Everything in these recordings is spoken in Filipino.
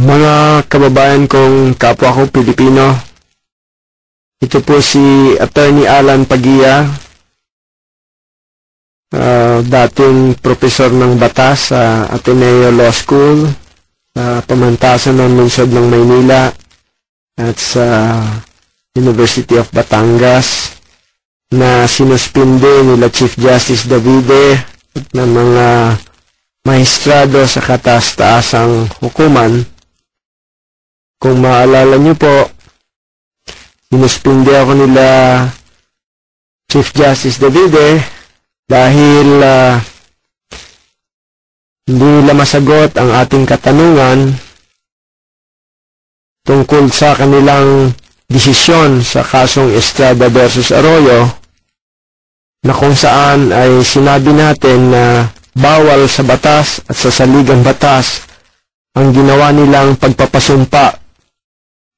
Mga kababayan kong kapwa ko Pilipino, ito po si Attorney Alan Pagia, dating profesor ng batas sa Ateneo Law School, sa pamantasan ng lungsod ng Maynila at sa University of Batangas, na sinuspinde nila Chief Justice Davide at ng mga maestrado sa kataas-taasang hukuman. Kung maalala niyo po, sinuspinde ako nila Chief Justice Davide dahil hindi nila masagot ang ating katanungan tungkol sa kanilang desisyon sa kasong Estrada versus Arroyo, na kung saan ay sinabi natin na bawal sa batas at sa saligang batas ang ginawa nilang pagpapasumpa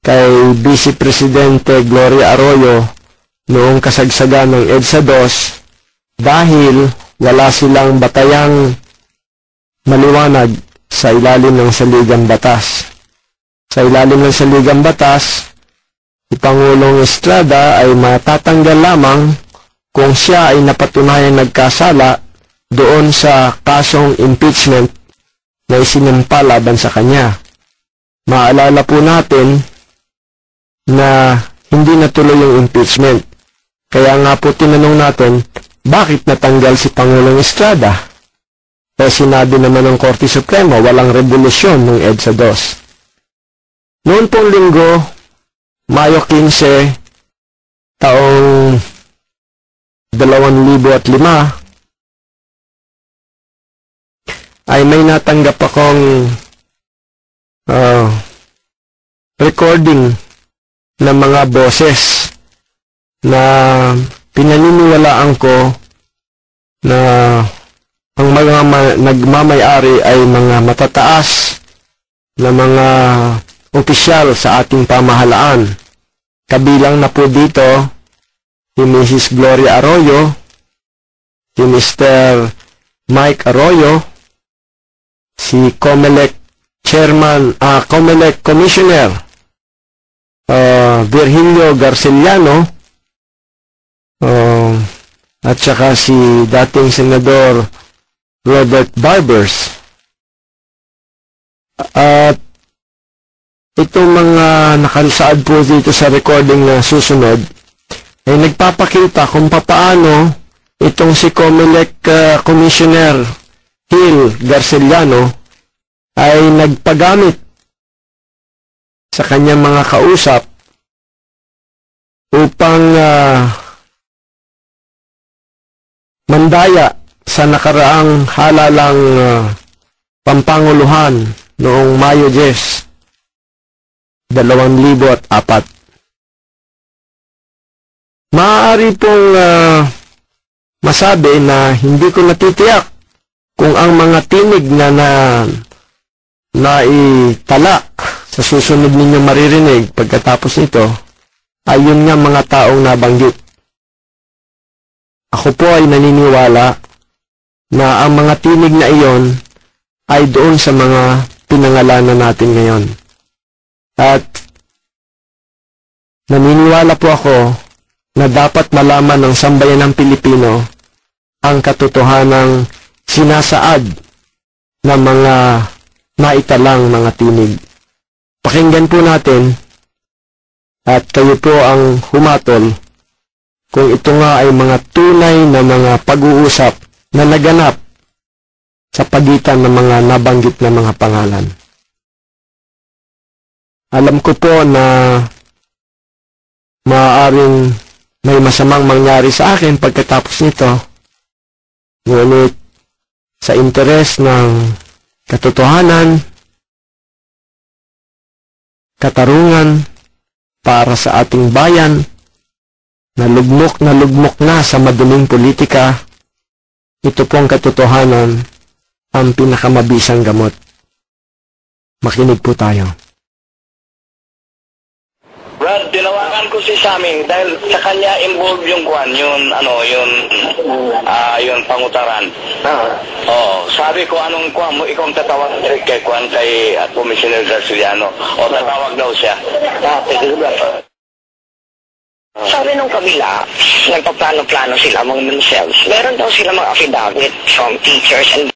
kay Vice Presidente Gloria Arroyo noong kasagsagan ng EDSA 2 dahil wala silang batayang maliwanag sa ilalim ng saligang batas. Sa ilalim ng saligang batas, si Pangulong Estrada ay matatanggal lamang kung siya ay napatunayan nagkasala doon sa kasong impeachment na isinampa laban sa kanya. Maalala po natin na hindi natuloy yung impeachment. Kaya nga po tinanong natin, bakit natanggal si Pangulong Estrada? Eh sinabi naman ng Korte Suprema, walang revolusyon ng EDSA 2. Noon pong linggo, Mayo 15, taong 2005, ay may natanggap akong recording ng mga boses na pinaniniwalaan ko na ang mga nagmamay-ari ay mga matataas na mga opisyal sa ating pamahalaan. Kabilang na po dito si Mrs. Gloria Arroyo, si Mr. Mike Arroyo, si COMELEC Chairman, COMELEC Commissioner Virgilio Garceliano, at saka si dating Senador Robert Barbers. At itong mga nakasaad po dito sa recording na susunod ay nagpapakita kung papaano itong si COMELEC Commissioner Gil Garceliano ay nagpagamit sa kanyang mga kausap upang mandaya sa nakaraang halalang pampanguluhan noong Mayo 10, 2004. Maaari pong masabi na hindi ko natitiyak kung ang mga tinig na itala sa susunod ninyong maririnig pagkatapos nito ay yun nga mga taong nabanggit. Ako po ay naniniwala na ang mga tinig na iyon ay doon sa mga pinangalanan natin ngayon. At naniniwala po ako na dapat malaman ng sambayan ng Pilipino ang katotohanang sinasaad ng mga naitalang mga tinig. Pakinggan po natin at kayo po ang humatol kung ito nga ay mga tunay na mga pag-uusap na naganap sa pagitan ng mga nabanggit na mga pangalan. Alam ko po na maaaring may masamang mangyari sa akin pagkatapos nito, ngunit sa interes ng katotohanan, katarungan para sa ating bayan na lugmok na sa maduming politika, ito pong katotohanan ang pinakamabisang gamot. Makinig po tayo. Brad, tinawagan ko si Sammy dahil sa kanya involved yung kwan, yun pangutaran. Sabi ko anong kwan mo, ikaw ang tatawag kay kwan kay Commissioner Garciano. O tatawag daw siya. Pwede ba? Sabi nung kabila, nagpaplano-plano sila among themselves. Meron daw sila mga affidavit from teachers and